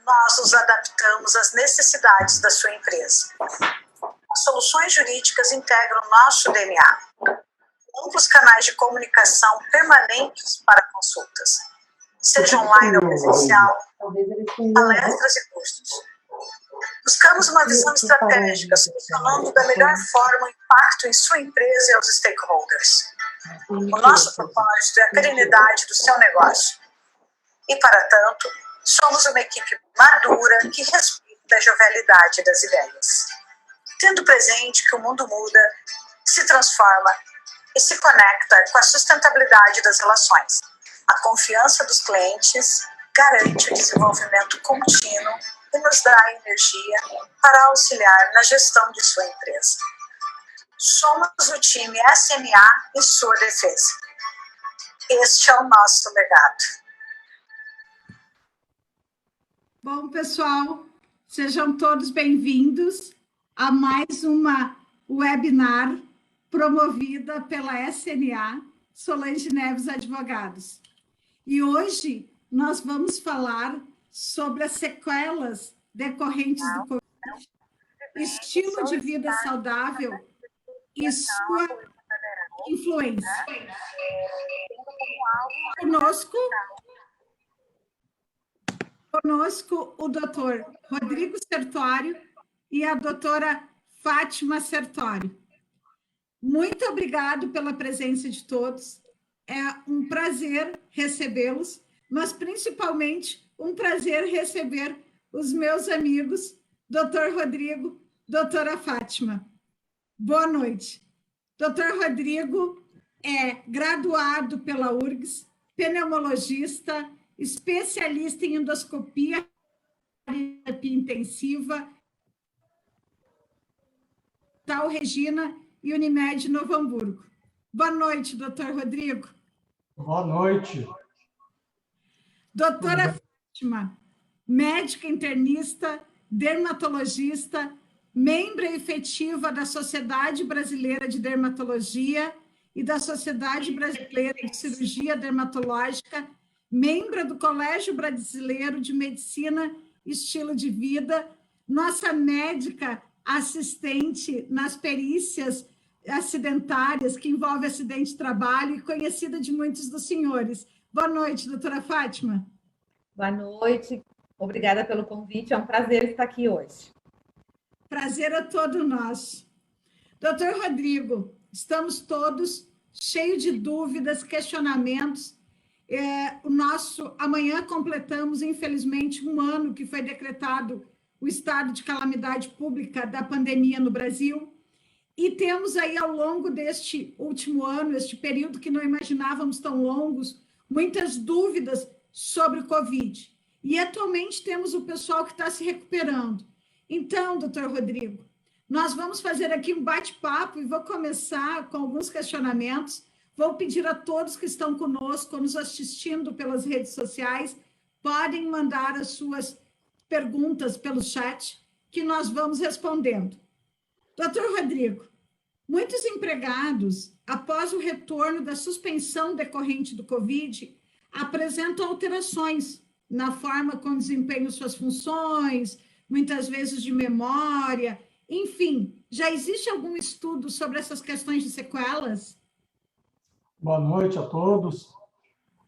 nós nos adaptamos às necessidades da sua empresa. As soluções jurídicas integram nosso DNA. Amplos canais de comunicação permanentes para consultas, seja online ou presencial, palestras e cursos. Buscamos uma visão estratégica, solucionando da melhor forma o impacto em sua empresa e aos stakeholders. O nosso propósito é a perenidade do seu negócio. E, para tanto, somos uma equipe madura que respeita a jovialidade das ideias. Tendo presente que o mundo muda, se transforma e se conecta com a sustentabilidade das relações. A confiança dos clientes garante o desenvolvimento contínuo e nos dá energia para auxiliar na gestão de sua empresa. Somos o time SMA em sua defesa. Este é o nosso legado. Bom, pessoal, sejam todos bem-vindos a mais uma webinar promovida pela SMA, Solange Neves Advogados. E hoje nós vamos falar sobre as sequelas decorrentes do Covid, estilo de vida saudável e sua influência. Conosco o doutor Rodrigo Sertório e a doutora Fátima Sertório. Muito obrigado pela presença de todos. É um prazer recebê-los, mas principalmente um prazer receber os meus amigos, doutor Rodrigo, doutora Fátima. Boa noite. Doutor Rodrigo é graduado pela URGS, pneumologista, especialista em endoscopia, terapia intensiva, Tal Regina e Unimed Novo Hamburgo. Boa noite, doutor Rodrigo. Boa noite. Doutora Fátima, médica internista, dermatologista, membro efetiva da Sociedade Brasileira de Dermatologia e da Sociedade Brasileira de Cirurgia Dermatológica, membro do Colégio Brasileiro de Medicina e Estilo de Vida, nossa médica assistente nas perícias acidentárias que envolvem acidente de trabalho e conhecida de muitos dos senhores. Boa noite, doutora Fátima. Boa noite, obrigada pelo convite, é um prazer estar aqui hoje. Prazer é todo nosso. Doutor Rodrigo, estamos todos cheios de dúvidas, questionamentos. Amanhã completamos, infelizmente, um ano que foi decretado o estado de calamidade pública da pandemia no Brasil, e temos aí, ao longo deste último ano, este período que não imaginávamos tão longos, muitas dúvidas sobre o Covid. E, atualmente, temos o pessoal que está se recuperando. Então, doutor Rodrigo, nós vamos fazer aqui um bate-papo e vou começar com alguns questionamentos. Vou pedir a todos que estão conosco, nos assistindo pelas redes sociais, podem mandar as suas perguntas pelo chat, que nós vamos respondendo. Doutor Rodrigo, muitos empregados, após o retorno da suspensão decorrente do Covid, apresentam alterações na forma como desempenham suas funções, muitas vezes de memória, enfim, já existe algum estudo sobre essas questões de sequelas? Boa noite a todos.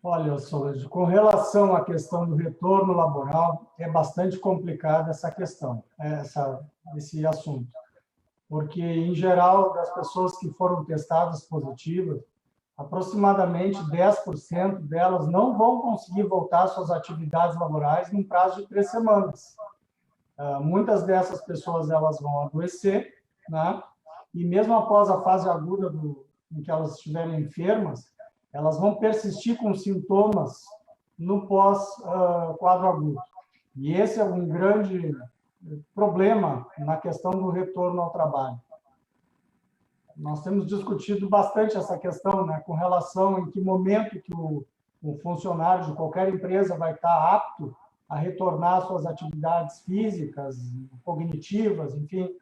Olha, Solange, com relação à questão do retorno laboral, é bastante complicada essa questão, esse assunto. Porque, em geral, das pessoas que foram testadas positivas, aproximadamente 10% delas não vão conseguir voltar às suas atividades laborais num prazo de 3 semanas. Muitas dessas pessoas elas vão adoecer, né? E mesmo após a fase aguda em que elas estiverem enfermas, elas vão persistir com sintomas no pós-quadro agudo. E esse é um grande problema na questão do retorno ao trabalho. Nós temos discutido bastante essa questão, né, com relação em que momento que o funcionário de qualquer empresa vai estar apto a retornar às suas atividades físicas, cognitivas, enfim.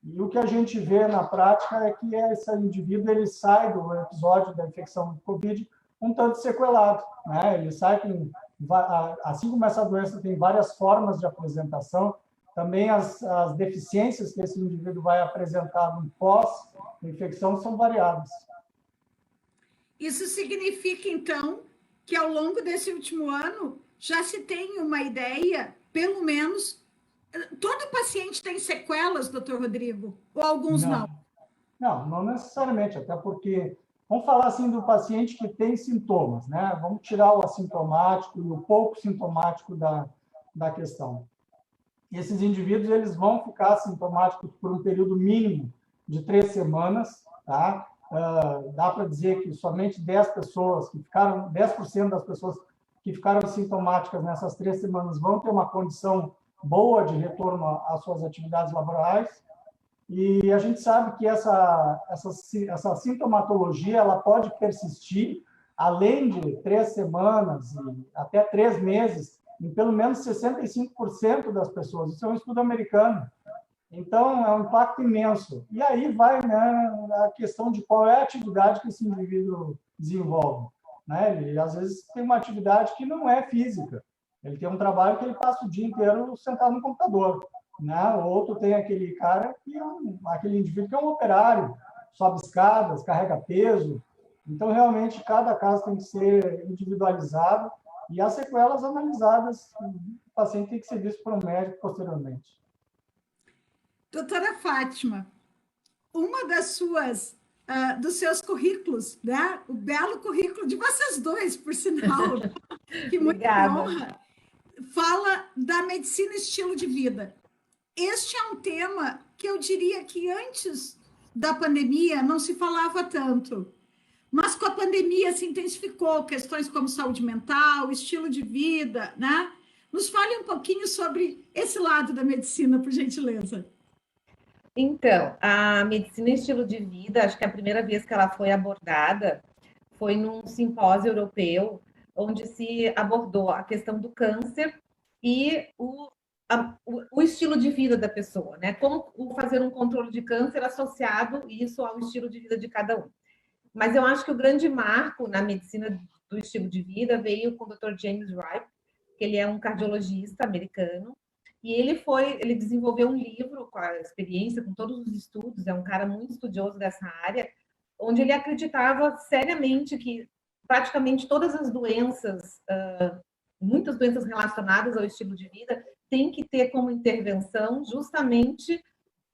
E o que a gente vê na prática é que esse indivíduo ele sai do episódio da infecção do Covid um tanto sequelado, né? Ele sai com assim como essa doença tem várias formas de apresentação, também as deficiências que esse indivíduo vai apresentar no pós-infecção são variadas. Isso significa, então, que ao longo desse último ano já se tem uma ideia, pelo menos, todo paciente tem sequelas, doutor Rodrigo? Ou alguns não? Não necessariamente, até porque, vamos falar assim do paciente que tem sintomas, né? Vamos tirar o assintomático e o pouco sintomático da questão. Esses indivíduos eles vão ficar sintomáticos por um período mínimo de 3 semanas, tá? Dá para dizer que somente 10% das pessoas que ficaram sintomáticas nessas 3 semanas vão ter uma condição boa de retorno às suas atividades laborais. E a gente sabe que essa sintomatologia ela pode persistir além de 3 semanas e até 3 meses em pelo menos 65% das pessoas. Isso é um estudo americano. Então, é um impacto imenso. E aí vai, né, a questão de qual é a atividade que esse indivíduo desenvolve. Né? Ele, às vezes, tem uma atividade que não é física. Ele tem um trabalho que ele passa o dia inteiro sentado no computador. Né? O outro tem aquele cara, aquele indivíduo que é um operário, sobe escadas, carrega peso. Então, realmente, cada caso tem que ser individualizado e as sequelas analisadas, o paciente tem que ser visto por um médico posteriormente. Doutora Fátima, uma dos seus currículos, né? O belo currículo de vocês dois, por sinal, que muita honra, fala da medicina estilo de vida. Este é um tema que eu diria que antes da pandemia não se falava tanto, mas com a pandemia se intensificou questões como saúde mental, estilo de vida, né? Nos fale um pouquinho sobre esse lado da medicina, por gentileza. Então, a medicina estilo de vida, acho que a primeira vez que ela foi abordada foi num simpósio europeu, onde se abordou a questão do câncer e o estilo de vida da pessoa, né? Como fazer um controle de câncer associado isso ao estilo de vida de cada um. Mas eu acho que o grande marco na medicina do estilo de vida veio com o Dr. James Ripe, que ele é um cardiologista americano, e ele desenvolveu um livro com a experiência, com todos os estudos, é um cara muito estudioso dessa área, onde ele acreditava seriamente que praticamente todas as doenças, muitas doenças relacionadas ao estilo de vida, tem que ter como intervenção justamente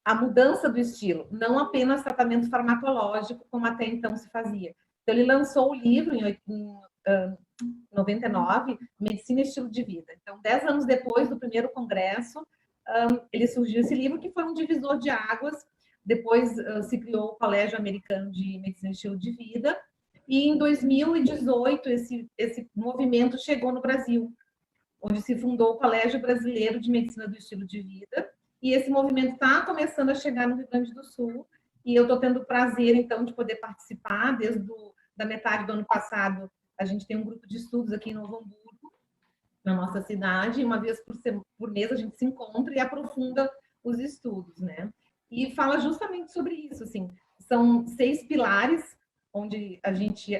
a mudança do estilo, não apenas tratamento farmacológico, como até então se fazia. Então, ele lançou o livro em 99, Medicina e Estilo de Vida. Então, 10 anos depois do primeiro congresso, ele surgiu esse livro, que foi um divisor de águas. Depois se criou o Colégio Americano de Medicina e Estilo de Vida, e em 2018 esse movimento chegou no Brasil, onde se fundou o Colégio Brasileiro de Medicina do Estilo de Vida, e esse movimento está começando a chegar no Rio Grande do Sul, e eu estou tendo o prazer, então, de poder participar. Desde da metade do ano passado, a gente tem um grupo de estudos aqui em Novo Hamburgo, na nossa cidade, e uma vez por mês a gente se encontra e aprofunda os estudos, né? E fala justamente sobre isso, assim, são 6 pilares, onde a gente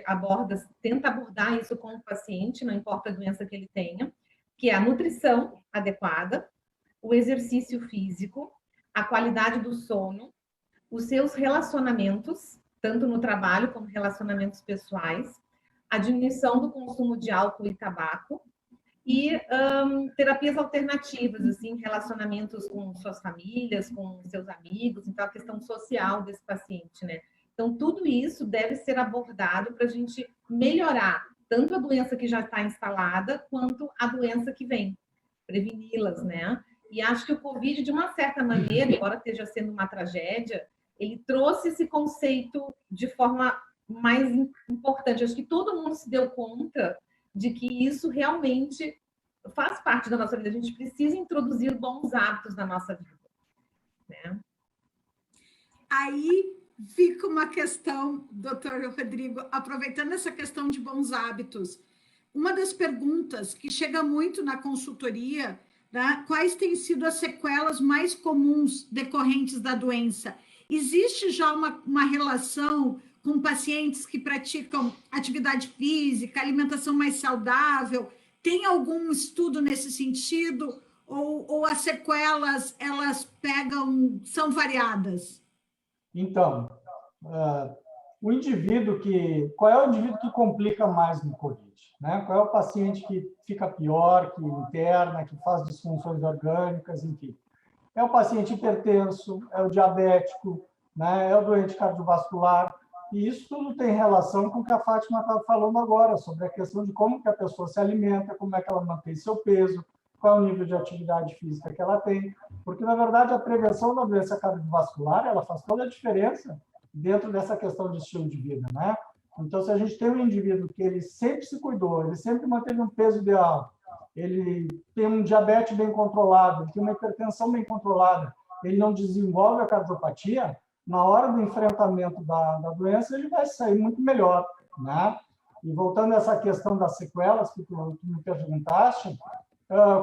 tenta abordar isso com o paciente, não importa a doença que ele tenha, que é a nutrição adequada, o exercício físico, a qualidade do sono, os seus relacionamentos, tanto no trabalho como relacionamentos pessoais, a diminuição do consumo de álcool e tabaco e terapias alternativas, assim, relacionamentos com suas famílias, com seus amigos, então a questão social desse paciente, né? Então, tudo isso deve ser abordado para a gente melhorar tanto a doença que já está instalada, quanto a doença que vem, preveni-las, né? E acho que o Covid, de uma certa maneira, embora esteja sendo uma tragédia, ele trouxe esse conceito de forma mais importante. Acho que todo mundo se deu conta de que isso realmente faz parte da nossa vida. A gente precisa introduzir bons hábitos na nossa vida, né? Aí fica uma questão, doutor Rodrigo, aproveitando essa questão de bons hábitos, uma das perguntas que chega muito na consultoria, né, quais têm sido as sequelas mais comuns decorrentes da doença? Existe já uma relação com pacientes que praticam atividade física, alimentação mais saudável, Tem algum estudo nesse sentido? Ou as sequelas, elas são variadas? Então, qual é o indivíduo que complica mais no COVID? Né? Qual é o paciente que fica pior, que interna, que faz disfunções orgânicas, enfim? É o paciente hipertenso, é o diabético, né? É o doente cardiovascular. E isso tudo tem relação com o que a Fátima estava falando agora, sobre a questão de como que a pessoa se alimenta, como é que ela mantém seu peso, qual é o nível de atividade física que ela tem. Porque, na verdade, a prevenção da doença cardiovascular, ela faz toda a diferença dentro dessa questão de estilo de vida, né? Então, se a gente tem um indivíduo que ele sempre se cuidou, ele sempre manteve um peso ideal, ele tem um diabetes bem controlado, ele tem uma hipertensão bem controlada, ele não desenvolve a cardiopatia, na hora do enfrentamento da doença, ele vai sair muito melhor, né? E voltando a essa questão das sequelas que tu me perguntaste,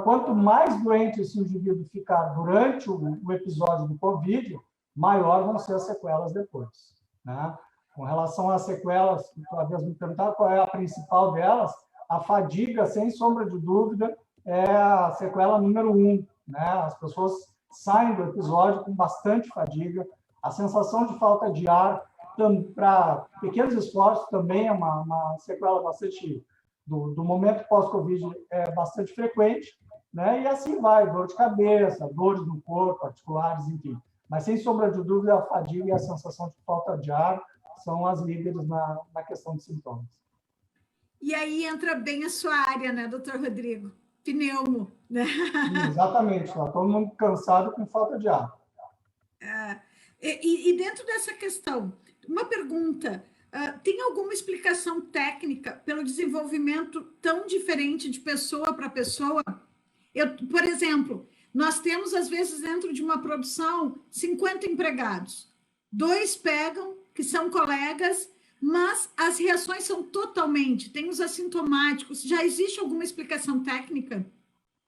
quanto mais doente esse indivíduo ficar durante o episódio do COVID, maior vão ser as sequelas depois, né? Com relação às sequelas, que tu havias me perguntado qual é a principal delas, a fadiga, sem sombra de dúvida, é a sequela número 1, né? As pessoas saem do episódio com bastante fadiga, a sensação de falta de ar, para pequenos esforços, também é uma sequela bastante, do momento pós-Covid, é bastante frequente, né? E assim vai, dor de cabeça, dores no corpo, articulares, enfim. Mas, sem sombra de dúvida, a fadiga e a sensação de falta de ar são as líderes na questão de sintomas. E aí entra bem a sua área, né, doutor Rodrigo? Pneumo, né? Exatamente, está todo mundo cansado com falta de ar. E dentro dessa questão, uma pergunta: tem alguma explicação técnica pelo desenvolvimento tão diferente de pessoa para pessoa? Por exemplo, nós temos, às vezes, dentro de uma produção, 50 empregados. 2 pegam, que são colegas, mas as reações são totalmente, tem os assintomáticos. Já existe alguma explicação técnica?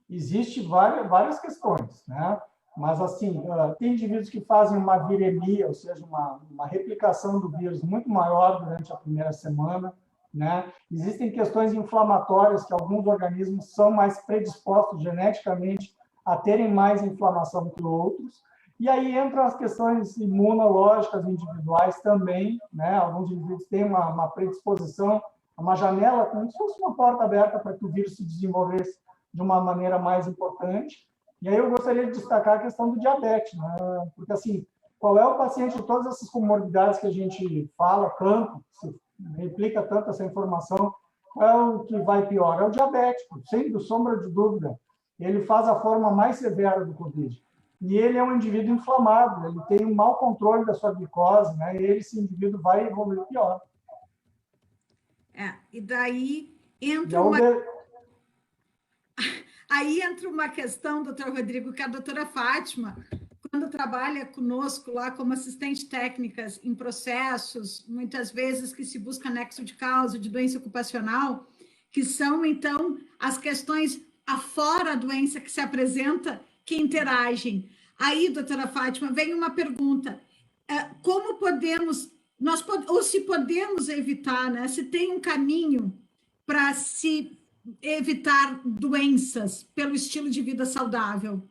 Existe várias questões, né? Mas, assim, tem indivíduos que fazem uma viremia, ou seja, uma replicação do vírus muito maior durante a primeira semana, né? Existem questões inflamatórias que alguns organismos são mais predispostos geneticamente a terem mais inflamação que outros. E aí entram as questões imunológicas individuais também, né? Alguns indivíduos têm uma predisposição, uma janela, como se fosse uma porta aberta para que o vírus se desenvolvesse de uma maneira mais importante. E aí eu gostaria de destacar a questão do diabetes, né? Porque, assim, qual é o paciente de todas essas comorbidades que a gente fala tanto, se replica tanto essa informação, qual é o que vai pior? É o diabético, sem sombra de dúvida. Ele faz a forma mais severa do COVID. E ele é um indivíduo inflamado, ele tem um mau controle da sua glicose, né? E esse indivíduo vai evoluir pior. E daí entra Aí entra uma questão, doutor Rodrigo, que a doutora Fátima, quando trabalha conosco lá como assistente técnicas em processos, muitas vezes que se busca nexo de causa de doença ocupacional, que são, então, as questões afora a doença que se apresenta, que interagem. Aí, doutora Fátima, vem uma pergunta: como podemos, ou se podemos evitar, né? Se tem um caminho para se evitar doenças pelo estilo de vida saudável?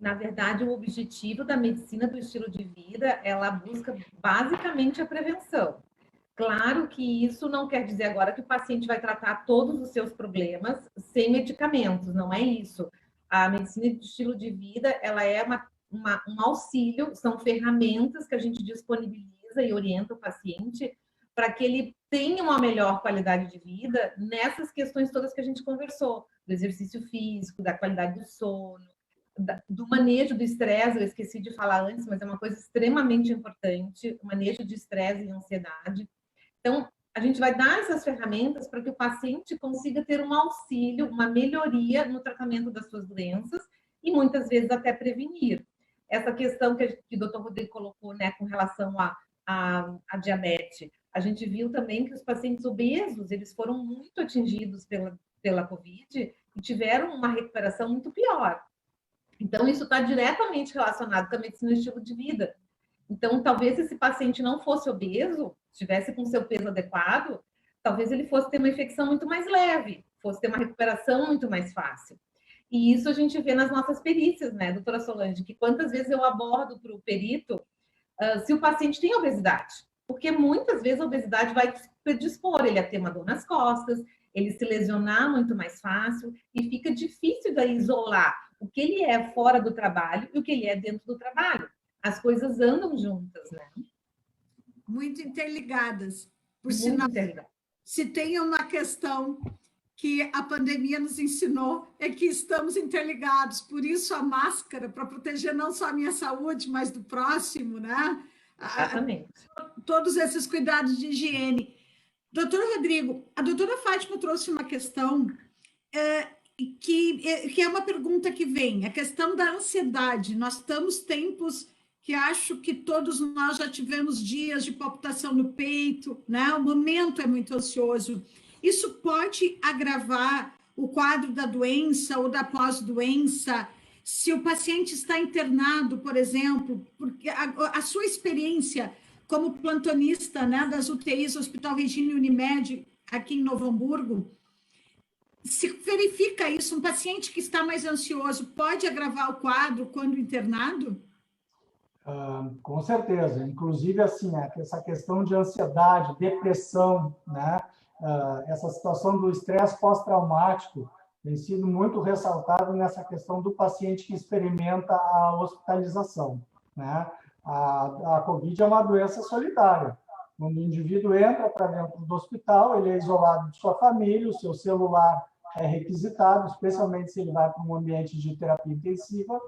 Na verdade, o objetivo da medicina do estilo de vida, ela busca basicamente a prevenção. Claro que isso não quer dizer agora que o paciente vai tratar todos os seus problemas sem medicamentos, não é isso. A medicina do estilo de vida, ela é um auxílio, são ferramentas que a gente disponibiliza e orienta o paciente para que ele tenha uma melhor qualidade de vida nessas questões todas que a gente conversou, do exercício físico, da qualidade do sono, do manejo do estresse. Eu esqueci de falar antes, mas é uma coisa extremamente importante, o manejo de estresse e ansiedade. Então, a gente vai dar essas ferramentas para que o paciente consiga ter um auxílio, uma melhoria no tratamento das suas doenças e muitas vezes até prevenir. Essa questão que o doutor Rodrigo colocou, né, com relação à diabetes, a gente viu também que os pacientes obesos, eles foram muito atingidos pela COVID e tiveram uma recuperação muito pior. Então, isso está diretamente relacionado com a medicina do estilo de vida. Então, talvez esse paciente não fosse obeso, estivesse com seu peso adequado, talvez ele fosse ter uma infecção muito mais leve. fosse ter uma recuperação muito mais fácil. E isso a gente vê nas nossas perícias, né, doutora Solange, que quantas vezes eu abordo para o perito se o paciente tem obesidade, porque muitas vezes a obesidade vai predispor ele a ter uma dor nas costas, ele se lesionar muito mais fácil, e fica difícil daí isolar o que ele é fora do trabalho e o que ele é dentro do trabalho. As coisas andam juntas, né? Muito interligadas. Por Muito sinal, interligadas. se tem uma questão que a pandemia nos ensinou, é que estamos interligados. Por isso, a máscara, para proteger não só a minha saúde, mas do próximo, né? Exatamente. Todos esses cuidados de higiene. Doutor Rodrigo, a doutora Fátima trouxe uma questão que é uma pergunta que vem, a questão da ansiedade. Nós estamos tempos que acho que todos nós já tivemos dias de palpitação no peito, né? O momento é muito ansioso. Isso pode agravar o quadro da doença ou da pós-doença, se o paciente está internado, por exemplo, porque a sua experiência como plantonista, né, das UTIs Hospital Regina e Unimed, aqui em Novo Hamburgo, se verifica isso, um paciente que está mais ansioso pode agravar o quadro quando internado? Com certeza. Inclusive, assim, essa questão de ansiedade, depressão, né? Essa situação do estresse pós-traumático tem sido muito ressaltada nessa questão do paciente que experimenta a hospitalização, né? A COVID é uma doença solitária. Quando o indivíduo entra para dentro do hospital, ele é isolado de sua família, o seu celular é requisitado, especialmente se ele vai para um ambiente de terapia intensiva,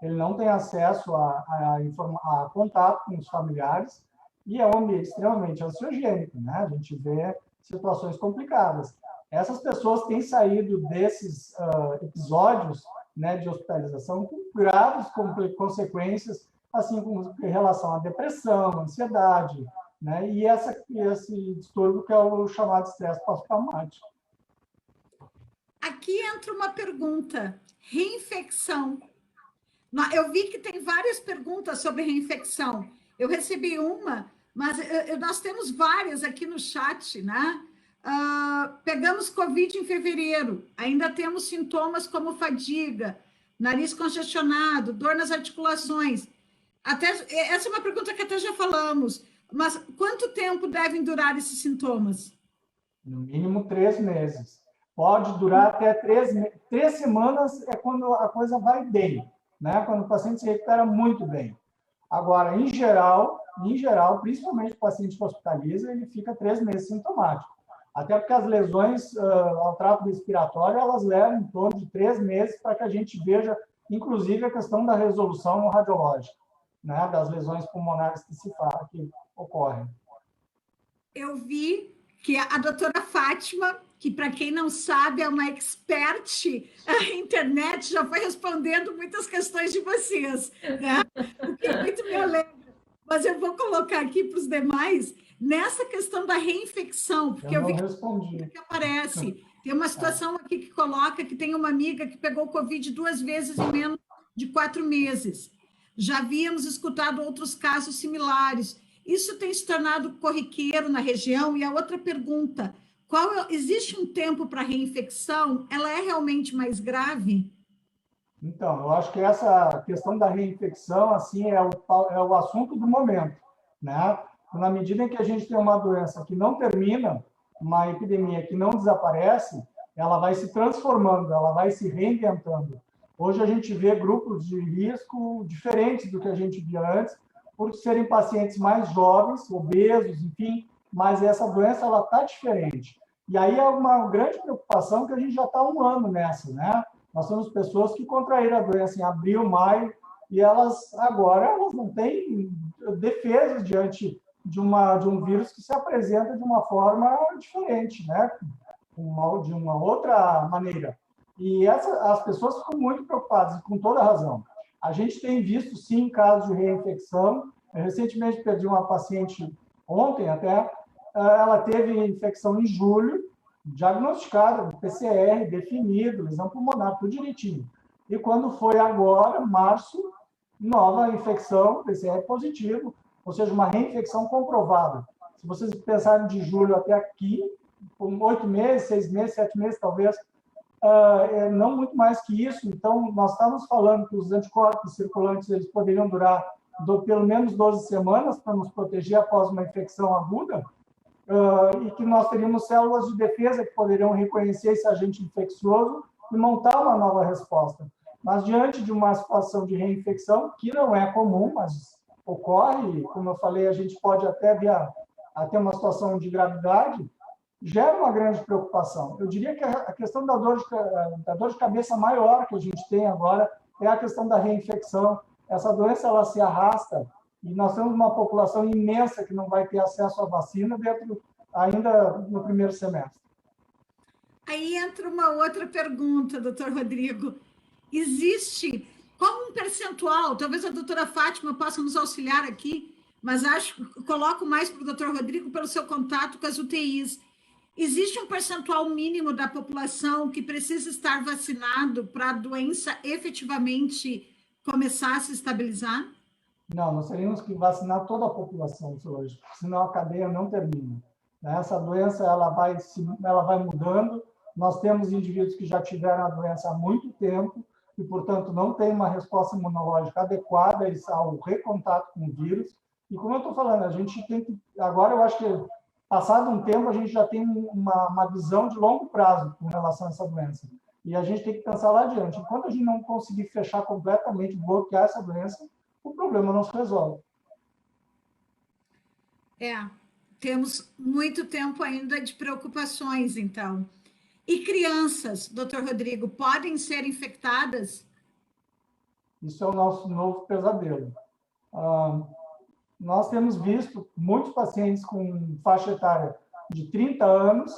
ele não tem acesso a contato com os familiares e é um ambiente extremamente ansiogênico, né? A gente vê situações complicadas. Essas pessoas têm saído desses episódios, né, de hospitalização com graves consequências, assim como em relação à depressão, ansiedade, né, e esse distúrbio que é o chamado estresse pós-traumático. Aqui entra uma pergunta: reinfecção. Eu vi que tem várias perguntas sobre reinfecção. Eu recebi uma, mas nós temos várias aqui no chat, né? Pegamos Covid em fevereiro, ainda temos sintomas como fadiga, nariz congestionado, dor nas articulações. Essa é uma pergunta que até já falamos, mas quanto tempo devem durar esses sintomas? No mínimo 3 meses. Pode durar até 3 semanas, é quando a coisa vai bem, né? Quando o paciente se recupera muito bem. Agora, em geral, principalmente o paciente que hospitaliza, ele fica 3 meses sintomático. Até porque as lesões ao trato respiratório, elas levam em torno de 3 meses para que a gente veja, inclusive, a questão da resolução radiológica, né? Das lesões pulmonares que ocorrem. Eu vi que a doutora Fátima, que para quem não sabe é uma expert na internet, já foi respondendo muitas questões de vocês, né? O que muito me alegra. Mas eu vou colocar aqui para os demais, nessa questão da reinfecção, porque eu vi que aparece. Tem uma situação aqui que coloca que tem uma amiga que pegou Covid 2 vezes em menos de 4 meses. Já havíamos escutado outros casos similares. Isso tem se tornado corriqueiro na região? E a outra pergunta, existe um tempo para reinfecção? Ela é realmente mais grave? Então, eu acho que essa questão da reinfecção assim, é o assunto do momento, né? Na medida em que a gente tem uma doença que não termina, uma epidemia que não desaparece, ela vai se transformando, ela vai se reinventando. Hoje a gente vê grupos de risco diferentes do que a gente via antes, por serem pacientes mais jovens, obesos, enfim, mas essa doença ela está diferente. E aí é uma grande preocupação que a gente já está 1 ano nessa, né? Nós temos pessoas que contraíram a doença em abril, maio, e elas não têm defesas diante de um vírus que se apresenta de uma forma diferente, né? De uma outra maneira. E as pessoas ficam muito preocupadas, com toda razão. A gente tem visto, sim, casos de reinfecção. Eu recentemente perdi uma paciente, ontem até, ela teve infecção em julho, diagnosticada, PCR, definido, lesão pulmonar, tudo direitinho. E quando foi agora, março, nova infecção, PCR positivo, ou seja, uma reinfecção comprovada. Se vocês pensarem de julho até aqui, com 8 meses, 6 meses, 7 meses, talvez, não muito mais que isso. Então, nós estávamos falando que os anticorpos circulantes eles poderiam durar pelo menos 12 semanas para nos proteger após uma infecção aguda, e que nós teríamos células de defesa que poderiam reconhecer esse agente infeccioso e montar uma nova resposta. Mas, diante de uma situação de reinfecção, que não é comum, mas ocorre, como eu falei, a gente pode até vir a ter uma situação de gravidade, gera uma grande preocupação. Eu diria que a questão da dor de cabeça maior que a gente tem agora é a questão da reinfecção. Essa doença ela se arrasta e nós temos uma população imensa que não vai ter acesso à vacina ainda no primeiro semestre. Aí entra uma outra pergunta, doutor Rodrigo. Existe como um percentual, talvez a doutora Fátima possa nos auxiliar aqui, mas coloco mais para o doutor Rodrigo pelo seu contato com as UTIs. Existe um percentual mínimo da população que precisa estar vacinado para a doença efetivamente começar a se estabilizar? Não, nós teríamos que vacinar toda a população hoje, senão a cadeia não termina. Essa doença ela vai mudando. Nós temos indivíduos que já tiveram a doença há muito tempo e, portanto, não tem uma resposta imunológica adequada ao recontato com o vírus. E, como eu estou falando, a gente tem que... Agora, eu acho que, passado um tempo, a gente já tem uma visão de longo prazo com relação a essa doença. E a gente tem que pensar lá adiante. Enquanto a gente não conseguir fechar completamente, bloquear essa doença, o problema não se resolve. Temos muito tempo ainda de preocupações, então. E crianças, doutor Rodrigo, podem ser infectadas? Isso é o nosso novo pesadelo. Nós temos visto muitos pacientes com faixa etária de 30 anos,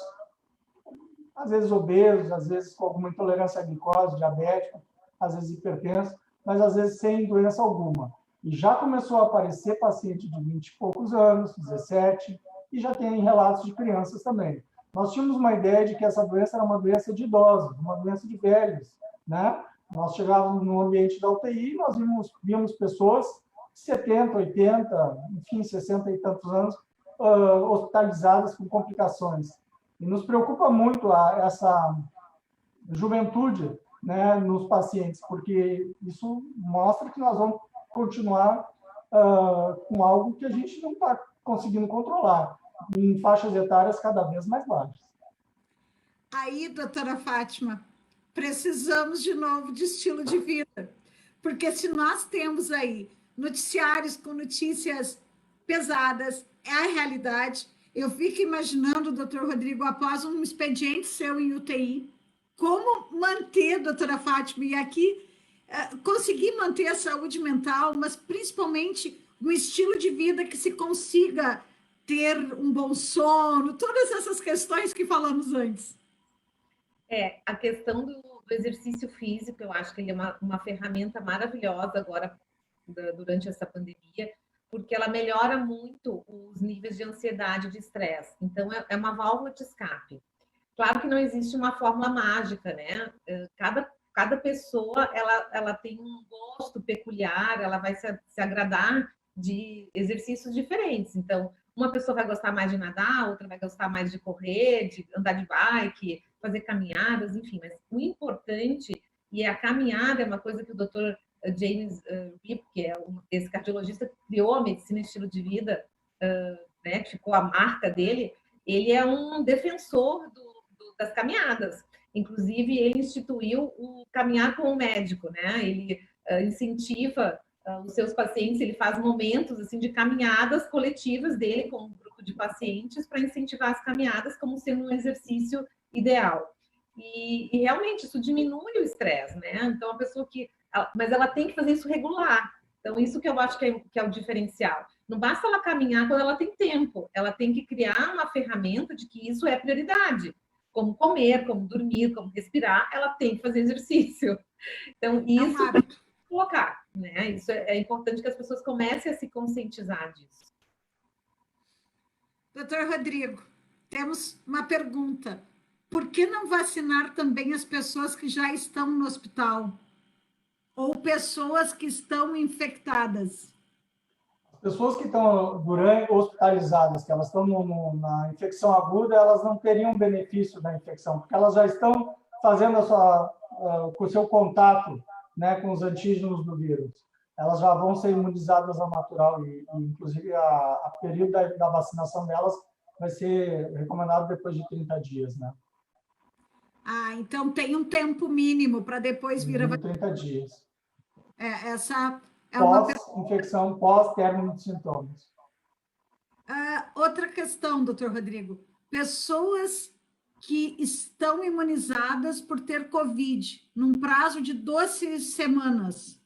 às vezes obesos, às vezes com alguma intolerância à glicose, diabético, às vezes hipertenso, mas às vezes sem doença alguma. E já começou a aparecer paciente de 20 e poucos anos, 17, e já tem relatos de crianças também. Nós tínhamos uma ideia de que essa doença era uma doença de idosos, uma doença de velhos, né? Nós chegávamos no ambiente da UTI e nós víamos pessoas de 70, 80, enfim, 60 e tantos anos, hospitalizadas com complicações. E nos preocupa muito essa juventude, né, nos pacientes, porque isso mostra que nós vamos continuar com algo que a gente não está conseguindo controlar, em faixas etárias cada vez mais baixas. Aí, doutora Fátima, precisamos de novo de estilo de vida, porque se nós temos aí noticiários com notícias pesadas, é a realidade. Eu fico imaginando, doutor Rodrigo, após um expediente seu em UTI, como manter, doutora Fátima, e aqui conseguir manter a saúde mental, mas principalmente um estilo de vida que se consiga ter um bom sono, todas essas questões que falamos antes. A questão do exercício físico, eu acho que ele é uma ferramenta maravilhosa agora, durante essa pandemia, porque ela melhora muito os níveis de ansiedade e de estresse. Então, é uma válvula de escape. Claro que não existe uma fórmula mágica, né? Cada pessoa, ela tem um gosto peculiar, ela vai se agradar de exercícios diferentes. Então, uma pessoa vai gostar mais de nadar, outra vai gostar mais de correr, de andar de bike, fazer caminhadas, enfim. Mas o importante, e a caminhada é uma coisa que o doutor James Rip, que é esse cardiologista que criou a medicina estilo de vida, né, que ficou a marca dele, ele é um defensor das caminhadas. Inclusive, ele instituiu o caminhar com o médico, né? Ele incentiva os seus pacientes, ele faz momentos assim de caminhadas coletivas dele com um grupo de pacientes para incentivar as caminhadas como sendo um exercício ideal. E realmente isso diminui o estresse, né? Então, a pessoa mas ela tem que fazer isso regular. Então, isso que eu acho que é o diferencial. Não basta ela caminhar quando ela tem tempo, ela tem que criar uma ferramenta de que isso é prioridade. Como comer, como dormir, como respirar, ela tem que fazer exercício. Então, isso é colocar, né? Isso é importante que as pessoas comecem a se conscientizar disso. Doutor Rodrigo, temos uma pergunta. Por que não vacinar também as pessoas que já estão no hospital? Ou pessoas que estão infectadas? As pessoas que estão hospitalizadas, que elas estão na infecção aguda, elas não teriam benefício da infecção, porque elas já estão fazendo com o seu contato, né, com os antígenos do vírus, elas já vão ser imunizadas ao natural e inclusive, a período da vacinação delas vai ser recomendado depois de 30 dias, né? Então tem um tempo mínimo para depois vir a 30 dias. Essa é uma pós-infecção, pós-término de sintomas. Outra questão, doutor Rodrigo. Pessoas que estão imunizadas por ter Covid, num prazo de 12 semanas,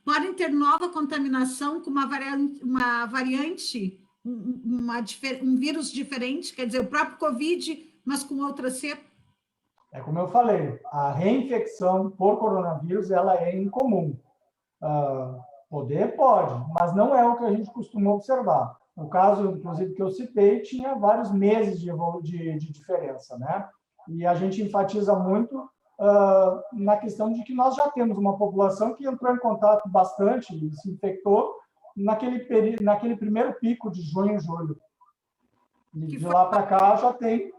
podem ter nova contaminação com uma variante, um vírus diferente, quer dizer, o próprio Covid, mas com outra cepa? É como eu falei, a reinfecção por coronavírus ela é incomum. Poder pode, mas não é o que a gente costuma observar. No caso, inclusive, que eu citei, tinha vários meses de diferença, né? E a gente enfatiza muito na questão de que nós já temos uma população que entrou em contato bastante e se infectou naquele primeiro pico de junho e julho. E de lá para cá já tem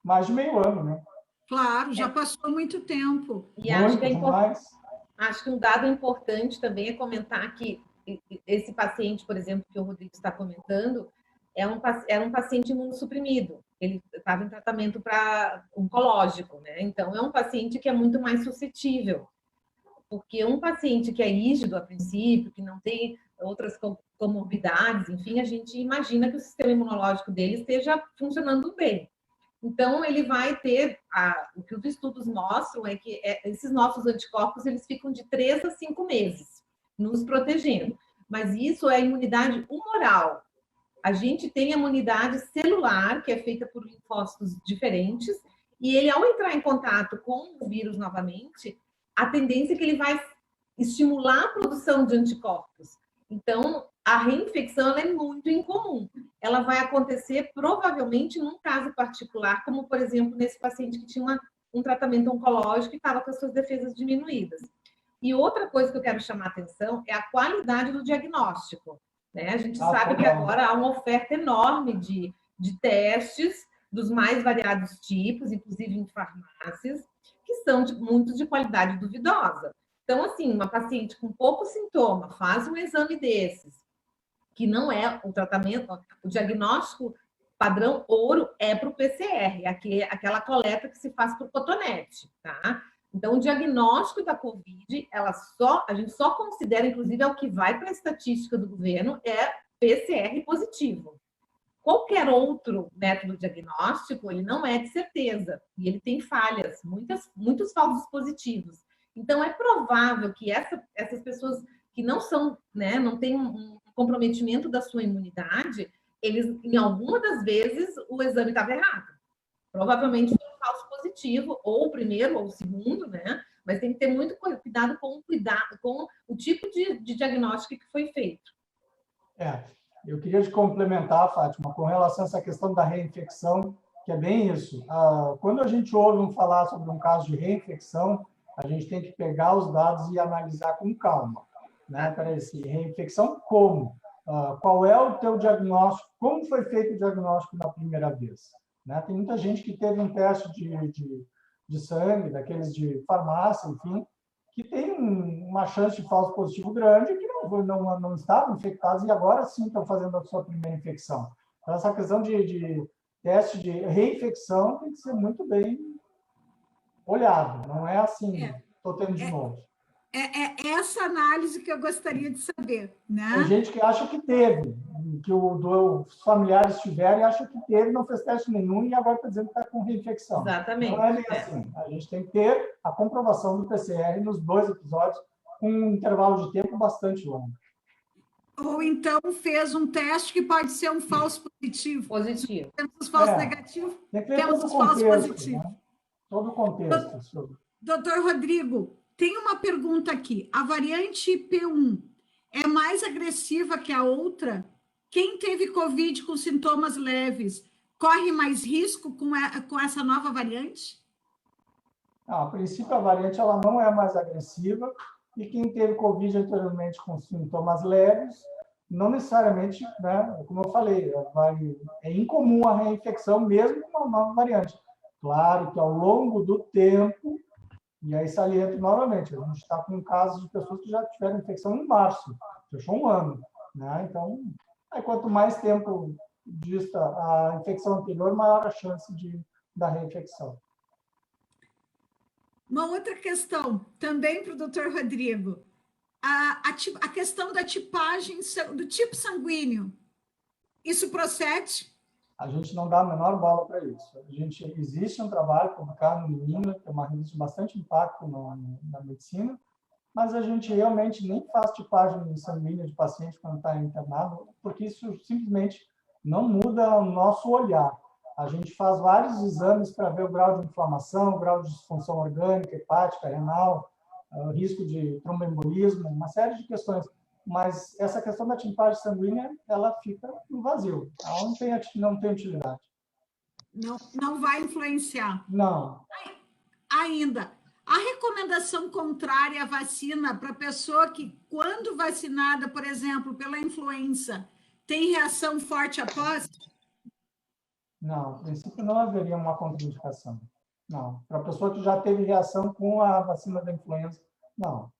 mais de meio ano, né? Claro, já passou muito tempo. E acho que um dado importante também é comentar que esse paciente, por exemplo, que o Rodrigo está comentando, era um paciente imunossuprimido. Ele estava em tratamento oncológico, né? Então, é um paciente que é muito mais suscetível. Porque um paciente que é rígido a princípio, que não tem outras comorbidades, enfim, a gente imagina que o sistema imunológico dele esteja funcionando bem. Então, ele vai ter, o que os estudos mostram é que esses nossos anticorpos, eles ficam de 3 a 5 meses nos protegendo. Mas isso é imunidade humoral. A gente tem a imunidade celular, que é feita por linfócitos diferentes, e ele, ao entrar em contato com o vírus novamente, a tendência é que ele vai estimular a produção de anticorpos. Então, a reinfecção ela é muito incomum. Ela vai acontecer provavelmente num caso particular, como, por exemplo, nesse paciente que tinha um tratamento oncológico e estava com as suas defesas diminuídas. E outra coisa que eu quero chamar a atenção é a qualidade do diagnóstico, né? A gente sabe que agora há uma oferta enorme de testes dos mais variados tipos, inclusive em farmácias, que são muito de qualidade duvidosa. Então, assim, uma paciente com pouco sintoma faz um exame desses, que não é o tratamento, o diagnóstico padrão ouro é para o PCR, aquela coleta que se faz por cotonete, tá? Então, o diagnóstico da COVID, a gente só considera, inclusive, é o que vai para a estatística do governo, é PCR positivo. Qualquer outro método diagnóstico, ele não é de certeza, e ele tem falhas, muitos falsos positivos. Então, é provável que essas pessoas que não são, né, não têm um comprometimento da sua imunidade, eles, em alguma das vezes, o exame estava errado. Provavelmente foi um falso positivo, ou o primeiro, ou o segundo, né? Mas tem que ter muito cuidado com o tipo de diagnóstico que foi feito. Eu queria te complementar, Fátima, com relação a essa questão da reinfecção, que é bem isso. Quando a gente ouve falar sobre um caso de reinfecção, a gente tem que pegar os dados e analisar com calma, né? Para esse reinfecção, como? Qual é o teu diagnóstico? Como foi feito o diagnóstico na primeira vez? Né? Tem muita gente que teve um teste de sangue, daqueles de farmácia, enfim, que tem uma chance de falso positivo grande, que não estavam infectados e agora sim estão fazendo a sua primeira infecção. Então, essa questão de teste de reinfecção tem que ser muito bem olhado, não é assim, estou tendo de novo. É essa análise que eu gostaria de saber, né? Tem gente que acha que teve, que os familiares tiveram e acha que teve, não fez teste nenhum e agora está dizendo que está com reinfecção. Exatamente. Não é bem assim. A gente tem que ter a comprovação do PCR nos 2 episódios com um intervalo de tempo bastante longo. Ou então fez um teste que pode ser um falso positivo. Positivo. Temos os falsos negativos, temos os falsos positivos. Né? Todo o contexto. Doutor Rodrigo, tem uma pergunta aqui. A variante P1 é mais agressiva que a outra? Quem teve Covid com sintomas leves corre mais risco com essa nova variante? A princípio, a variante ela não é mais agressiva e quem teve Covid anteriormente com sintomas leves, não necessariamente, né, como eu falei, é incomum a reinfecção mesmo com uma nova variante. Claro que ao longo do tempo, e aí saliento novamente, a gente está com casos de pessoas que já tiveram infecção em março, fechou um ano, né? Então, aí quanto mais tempo dista a infecção anterior, maior a chance da reinfecção. Uma outra questão, também para o doutor Rodrigo, a questão da tipagem do tipo sanguíneo, isso procede? A gente não dá a menor bola para isso. Existe um trabalho publicado no New England, que é uma revista de bastante impacto na medicina, mas a gente realmente nem faz tipagem sanguínea de paciente quando está internado, porque isso simplesmente não muda o nosso olhar. A gente faz vários exames para ver o grau de inflamação, o grau de disfunção orgânica, hepática, renal, o risco de tromboembolismo, uma série de questões. Mas essa questão da tipagem sanguínea, ela fica no vazio. Ela não tem utilidade. Não vai influenciar. Não. Ainda, a recomendação contrária à vacina para a pessoa que, quando vacinada, por exemplo, pela influenza, tem reação forte após? Não, a princípio não haveria uma contraindicação. Não. Para a pessoa que já teve reação com a vacina da influenza, não.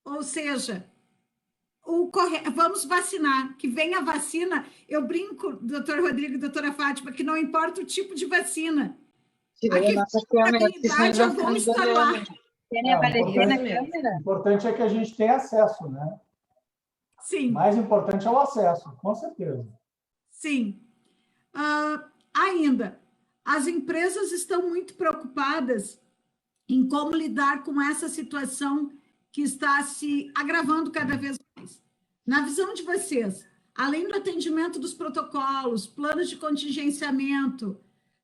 Ou seja, vamos vacinar, que venha a vacina. Eu brinco, doutor Rodrigo e doutora Fátima, que não importa o tipo de vacina. Tirei nossa câmera, Eu vou estar lá. Querem aparecer na câmera? O importante é que a gente tenha acesso, né? Sim. O mais importante é o acesso, com certeza. Sim. Ainda, as empresas estão muito preocupadas em como lidar com essa situação que está se agravando cada vez mais. Na visão de vocês, além do atendimento dos protocolos, planos de contingenciamento,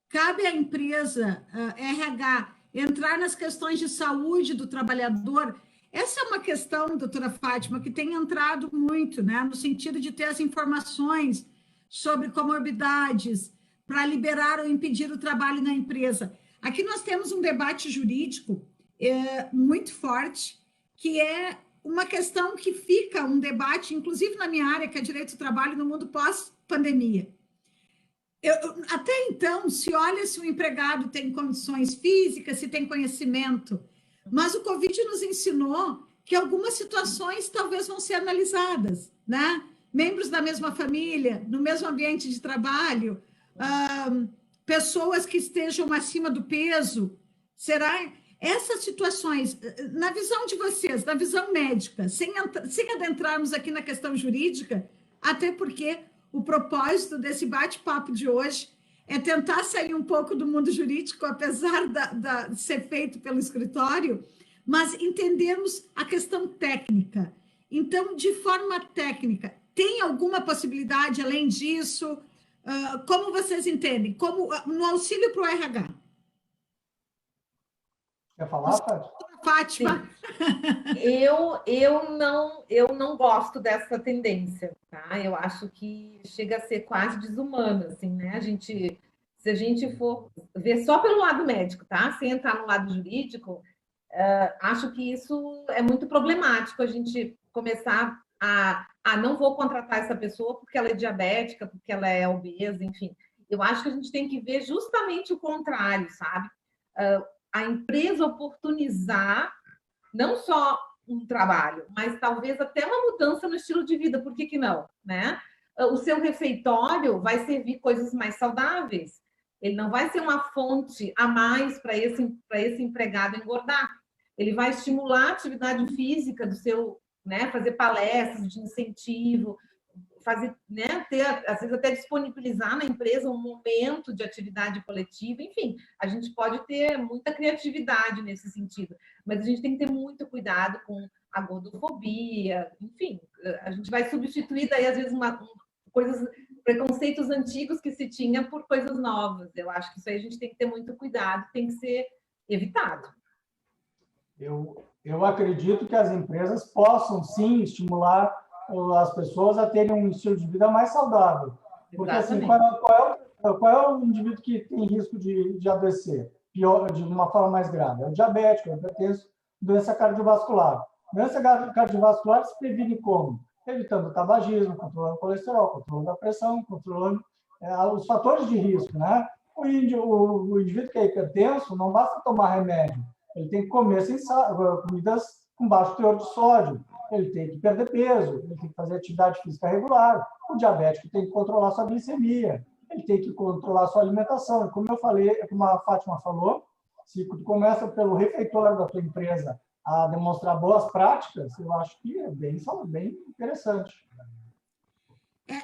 cabe à empresa RH entrar nas questões de saúde do trabalhador? Essa é uma questão, doutora Fátima, que tem entrado muito, né, no sentido de ter as informações sobre comorbidades para liberar ou impedir o trabalho na empresa. Aqui nós temos um debate jurídico muito forte, que é uma questão que fica um debate, inclusive na minha área, que é direito do trabalho, no mundo pós-pandemia. Até então, se olha se o empregado tem condições físicas, se tem conhecimento, mas o Covid nos ensinou que algumas situações talvez vão ser analisadas, né? Membros da mesma família, no mesmo ambiente de trabalho, pessoas que estejam acima do peso. Será essas situações, na visão de vocês, na visão médica, sem adentrarmos aqui na questão jurídica, até porque o propósito desse bate-papo de hoje é tentar sair um pouco do mundo jurídico, apesar de ser feito pelo escritório, mas entendermos a questão técnica. Então, de forma técnica, tem alguma possibilidade além disso? Como vocês entendem? Como no auxílio para o RH? Quer falar, Fátima? Fátima? Eu não gosto dessa tendência, tá? Eu acho que chega a ser quase desumano, assim, né? Se a gente for ver só pelo lado médico, tá? Sem entrar no lado jurídico, acho que isso é muito problemático, a gente começar não vou contratar essa pessoa porque ela é diabética, porque ela é obesa, enfim. Eu acho que a gente tem que ver justamente o contrário, sabe? A empresa oportunizar não só um trabalho, mas talvez até uma mudança no estilo de vida, por que não, né? O seu refeitório vai servir coisas mais saudáveis, ele não vai ser uma fonte a mais para esse empregado engordar, ele vai estimular a atividade física do seu, né, fazer palestras de incentivo, fazer, né, às vezes até disponibilizar na empresa um momento de atividade coletiva, enfim, a gente pode ter muita criatividade nesse sentido, mas a gente tem que ter muito cuidado com a gordofobia, enfim, a gente vai substituir daí às vezes preconceitos antigos que se tinha por coisas novas. Eu acho que isso aí a gente tem que ter muito cuidado, tem que ser evitado. Eu acredito que as empresas possam, sim, estimular as pessoas a terem um estilo de vida mais saudável. Porque, assim, qual é o indivíduo que tem risco de adoecer de uma forma mais grave? É o diabético, é o hipertenso, doença cardiovascular. Doença cardiovascular se previne como? Evitando o tabagismo, controlando o colesterol, controlando a pressão, controlando os fatores de risco, né? O indivíduo que é hipertenso não basta tomar remédio, ele tem que comer comidas com baixo teor de sódio, ele tem que perder peso, ele tem que fazer atividade física regular, o diabético tem que controlar sua glicemia, ele tem que controlar sua alimentação. E como eu falei, como a Fátima falou, se tu começa pelo refeitório da tua empresa a demonstrar boas práticas, eu acho que é bem interessante.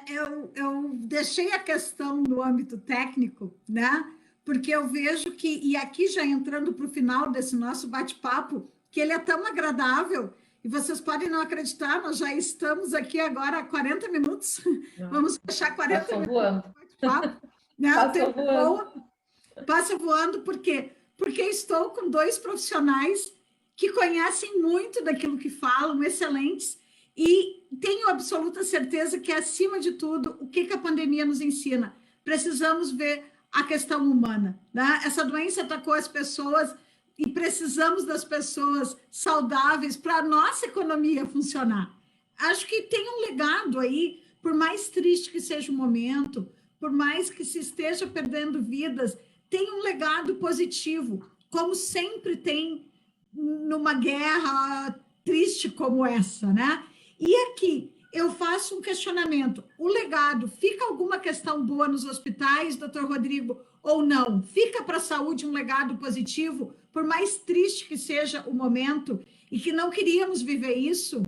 Eu deixei a questão no âmbito técnico, né? Porque eu vejo que, e aqui já entrando para o final desse nosso bate-papo, que ele é tão agradável, e vocês podem não acreditar, nós já estamos aqui agora há 40 minutos, vamos fechar 40 minutos de bate-papo. Né? Passa voando, por quê? Porque estou com dois profissionais que conhecem muito daquilo que falam, excelentes, e tenho absoluta certeza que, acima de tudo, o que a pandemia nos ensina? Precisamos ver a questão humana. Né? Essa doença atacou as pessoas e precisamos das pessoas saudáveis para a nossa economia funcionar. Acho que tem um legado aí, por mais triste que seja o momento, por mais que se esteja perdendo vidas, tem um legado positivo, como sempre tem numa guerra triste como essa, né? E aqui eu faço um questionamento: o legado, fica alguma questão boa nos hospitais, doutor Rodrigo, ou não? Fica para a saúde um legado positivo, por mais triste que seja o momento e que não queríamos viver isso?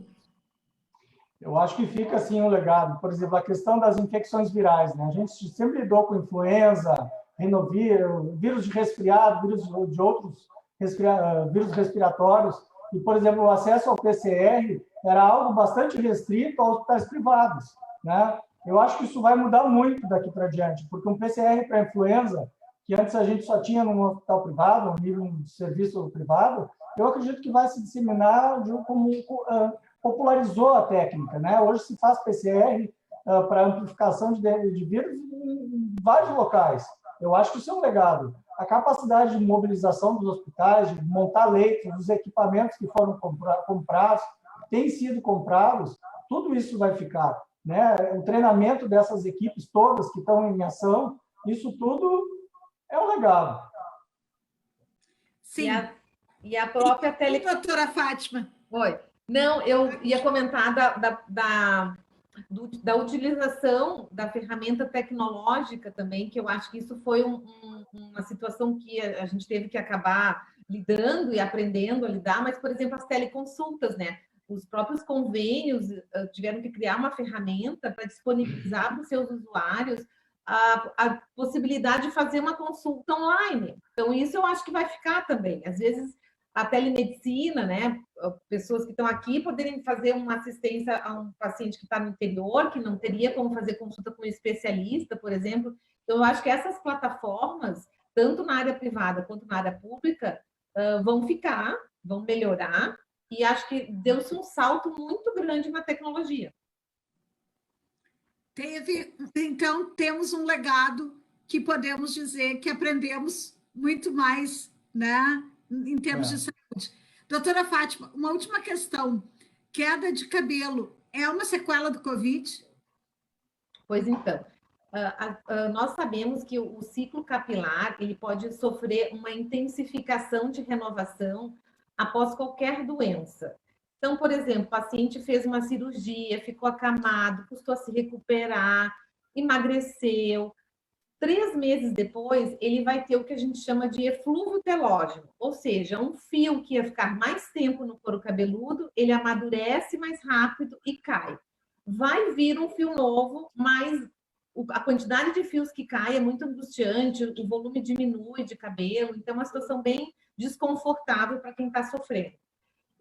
Eu acho que fica, assim, um legado. Por exemplo, a questão das infecções virais, né? A gente sempre lidou com influenza, rinovírus, vírus de resfriado, vírus de outros vírus respiratórios. E, por exemplo, o acesso ao PCR era algo bastante restrito aos hospitais privados, né? Eu acho que isso vai mudar muito daqui para diante, porque um PCR para influenza, que antes a gente só tinha num hospital privado, um serviço privado, eu acredito que vai se disseminar como popularizou a técnica, né? Hoje se faz PCR para amplificação de vírus em vários locais. Eu acho que isso é um legado. A capacidade de mobilização dos hospitais, de montar leitos, os equipamentos que foram comprados, têm sido comprados, tudo isso vai ficar, né? O treinamento dessas equipes todas que estão em ação, isso tudo é um legado. Sim. E a própria doutora Fátima. Oi. Não, eu ia comentar da utilização da ferramenta tecnológica também, que eu acho que isso foi uma situação que a gente teve que acabar lidando e aprendendo a lidar, mas, por exemplo, as teleconsultas, né? Os próprios convênios tiveram que criar uma ferramenta para disponibilizar para os seus usuários a possibilidade de fazer uma consulta online. Então, isso eu acho que vai ficar também. Às vezes, a telemedicina, né? Pessoas que estão aqui poderem fazer uma assistência a um paciente que está no interior, que não teria como fazer consulta com um especialista, por exemplo. Então, eu acho que essas plataformas, tanto na área privada quanto na área pública, vão ficar, vão melhorar, e acho que deu-se um salto muito grande na tecnologia. Então, temos um legado que podemos dizer que aprendemos muito mais, né, em termos de saúde. Doutora Fátima, uma última questão. Queda de cabelo é uma sequela do Covid? Pois então, nós sabemos que o ciclo capilar ele pode sofrer uma intensificação de renovação após qualquer doença. Então, por exemplo, o paciente fez uma cirurgia, ficou acamado, custou a se recuperar, emagreceu. 3 meses depois, ele vai ter o que a gente chama de eflúvio telógeno, ou seja, um fio que ia ficar mais tempo no couro cabeludo, ele amadurece mais rápido e cai. Vai vir um fio novo, mas a quantidade de fios que cai é muito angustiante, o volume diminui de cabelo, então é uma situação bem desconfortável para quem está sofrendo.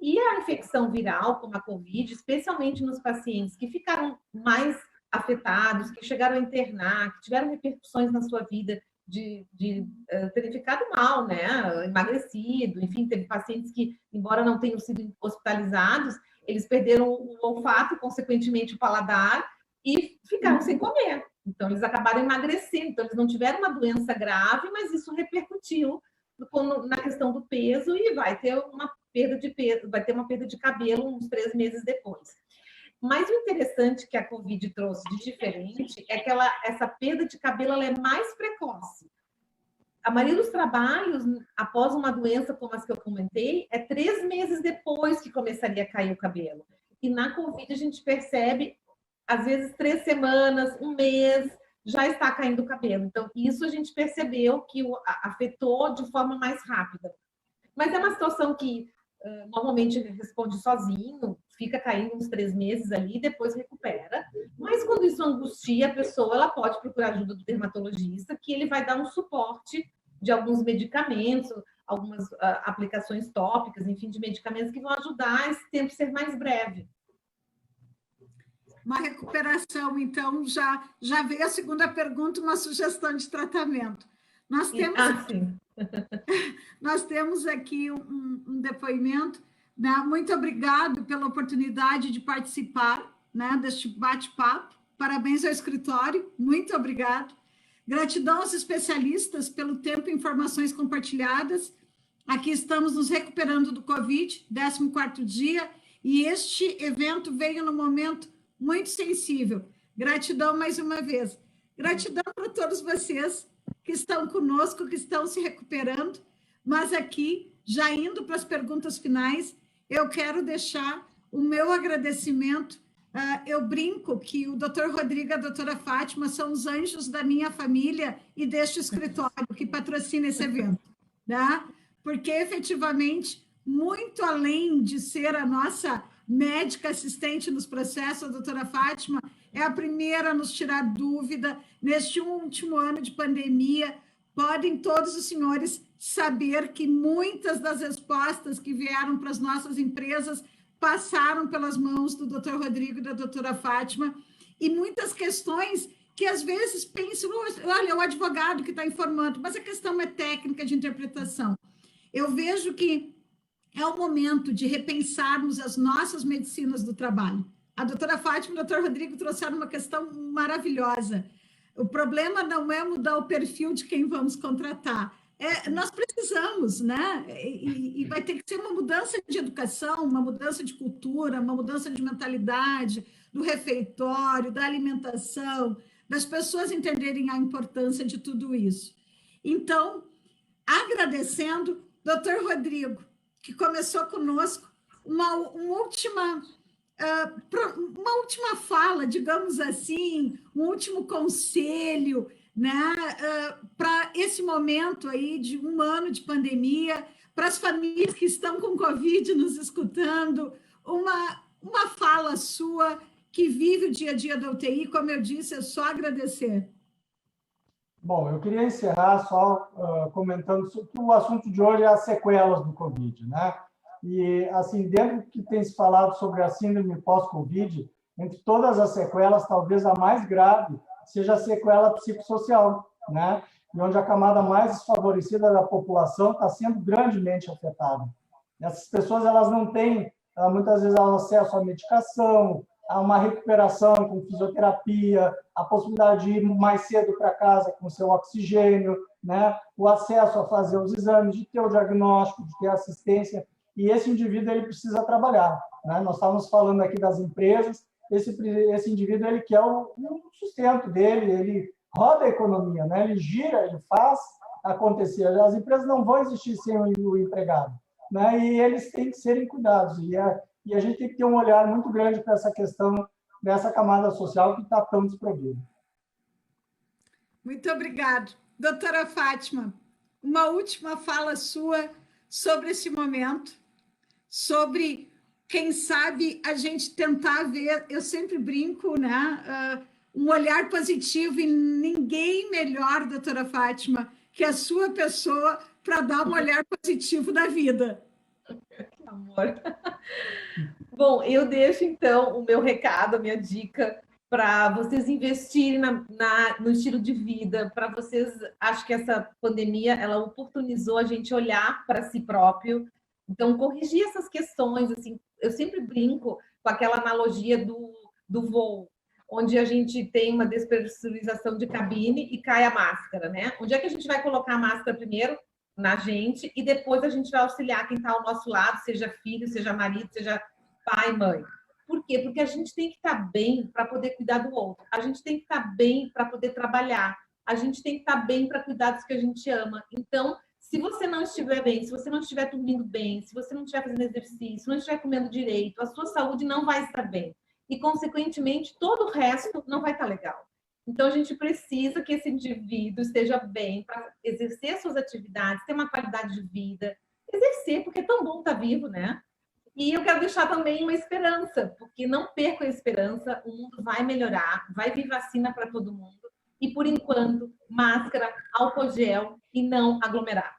E a infecção viral, como a Covid, especialmente nos pacientes que ficaram mais afetados, que chegaram a internar, que tiveram repercussões na sua vida de terem ficado mal, né? Emagrecido, enfim, teve pacientes que, embora não tenham sido hospitalizados, eles perderam o olfato, consequentemente o paladar, e ficaram sem comer. Então, eles acabaram emagrecendo. Então, eles não tiveram uma doença grave, mas isso repercutiu na questão do peso e vai ter uma perda de peso, vai ter uma perda de cabelo uns 3 meses depois. Mas o interessante que a Covid trouxe de diferente é que essa perda de cabelo ela é mais precoce. A maioria dos trabalhos, após uma doença como as que eu comentei, é 3 meses depois que começaria a cair o cabelo. E na Covid a gente percebe, às vezes, 3 semanas, um mês, já está caindo o cabelo. Então, isso a gente percebeu que afetou de forma mais rápida. Mas é uma situação que normalmente responde sozinho, fica caindo uns 3 meses ali, depois recupera. Mas quando isso angustia a pessoa, ela pode procurar ajuda do dermatologista, que ele vai dar um suporte de alguns medicamentos, algumas aplicações tópicas, enfim, de medicamentos que vão ajudar esse tempo ser mais breve. Uma recuperação, então, já veio a segunda pergunta, uma sugestão de tratamento. Nós temos aqui um depoimento, né? Muito obrigado pela oportunidade de participar, né, deste bate-papo. Parabéns ao escritório, muito obrigado. Gratidão aos especialistas pelo tempo e informações compartilhadas. Aqui estamos nos recuperando do Covid, 14º dia, e este evento veio no momento muito sensível. Gratidão mais uma vez. Gratidão para todos vocês que estão conosco, que estão se recuperando, mas aqui, já indo para as perguntas finais, eu quero deixar o meu agradecimento. Eu brinco que o Dr. Rodrigo e a doutora Fátima são os anjos da minha família e deste escritório que patrocina esse evento, né? Porque, efetivamente, muito além de ser a nossa médica assistente nos processos, a doutora Fátima é a primeira a nos tirar dúvida. Neste último ano de pandemia, podem todos os senhores saber que muitas das respostas que vieram para as nossas empresas passaram pelas mãos do Dr. Rodrigo e da doutora Fátima, e muitas questões que às vezes pensam, olha, o advogado que está informando, mas a questão é técnica de interpretação. Eu vejo que é o momento de repensarmos as nossas medicinas do trabalho. A doutora Fátima e o doutor Rodrigo trouxeram uma questão maravilhosa. O problema não é mudar o perfil de quem vamos contratar. Nós precisamos, né? E vai ter que ser uma mudança de educação, uma mudança de cultura, uma mudança de mentalidade, do refeitório, da alimentação, das pessoas entenderem a importância de tudo isso. Então, agradecendo, doutor Rodrigo, que começou conosco, uma última fala, digamos assim, um último conselho, né, para esse momento aí de um ano de pandemia, para as famílias que estão com Covid nos escutando, uma fala sua que vive o dia a dia da UTI, como eu disse, é só agradecer. Bom, eu queria encerrar só comentando que o assunto de hoje é as sequelas do Covid, né? E, assim, dentro do que tem se falado sobre a síndrome pós-Covid, entre todas as sequelas, talvez a mais grave seja a sequela psicossocial, né? E onde a camada mais desfavorecida da população está sendo grandemente afetada. Essas pessoas, elas não têm, muitas vezes, acesso à medicação, a uma recuperação com fisioterapia, a possibilidade de ir mais cedo para casa com seu oxigênio, né? O acesso a fazer os exames, de ter o diagnóstico, de ter assistência, e esse indivíduo ele precisa trabalhar, né? Nós estávamos falando aqui das empresas, esse indivíduo ele quer o sustento dele, ele roda a economia, né? Ele gira, ele faz acontecer. As empresas não vão existir sem o empregado, né? E eles têm que serem cuidados, e a gente tem que ter um olhar muito grande para essa questão dessa camada social que está tão desprovida. Muito obrigado. Doutora Fátima, uma última fala sua sobre esse momento, sobre, quem sabe, a gente tentar ver, eu sempre brinco, né, um olhar positivo, e ninguém melhor, doutora Fátima, que a sua pessoa para dar um olhar positivo na vida. Que amor. Bom, eu deixo, então, o meu recado, a minha dica, para vocês investirem no estilo de vida, para vocês, acho que essa pandemia, ela oportunizou a gente olhar para si próprio, então, corrigir essas questões, assim, eu sempre brinco com aquela analogia do voo, onde a gente tem uma despressurização de cabine e cai a máscara, né? Onde é que a gente vai colocar a máscara primeiro? Na gente, e depois a gente vai auxiliar quem está ao nosso lado, seja filho, seja marido, seja pai, mãe. Por quê? Porque a gente tem que estar bem para poder cuidar do outro. A gente tem que estar bem para poder trabalhar. a gente tem que estar bem para cuidar dos que a gente ama. Então, se você não estiver bem, se você não estiver dormindo bem, se você não estiver fazendo exercício, não estiver comendo direito, a sua saúde não vai estar bem. E, consequentemente, todo o resto não vai estar legal. Então, a gente precisa que esse indivíduo esteja bem para exercer suas atividades, ter uma qualidade de vida, exercer, porque é tão bom estar vivo, né? E eu quero deixar também uma esperança, porque não perca a esperança, o mundo vai melhorar, vai vir vacina para todo mundo, e, por enquanto, máscara, álcool gel e não aglomerar.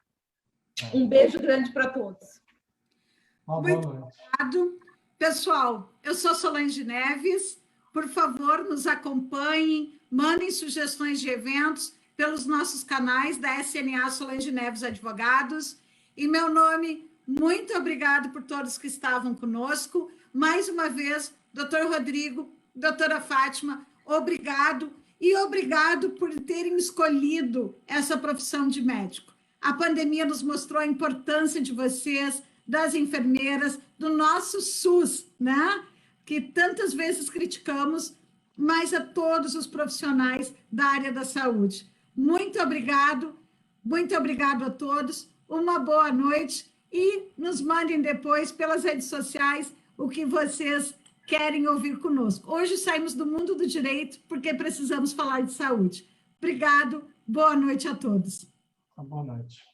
Um beijo grande para todos. Muito obrigado. Pessoal, eu sou Solange Neves. Por favor, nos acompanhem, mandem sugestões de eventos pelos nossos canais da SNA Solange Neves Advogados. Em meu nome, muito obrigado por todos que estavam conosco. Mais uma vez, doutor Rodrigo, doutora Fátima, obrigado. E obrigado por terem escolhido essa profissão de médico. A pandemia nos mostrou a importância de vocês, das enfermeiras, do nosso SUS, né? Que tantas vezes criticamos, mas a todos os profissionais da área da saúde. Muito obrigado a todos, uma boa noite e nos mandem depois pelas redes sociais o que vocês querem ouvir conosco. Hoje saímos do mundo do direito porque precisamos falar de saúde. Obrigado, boa noite a todos. Boa noite.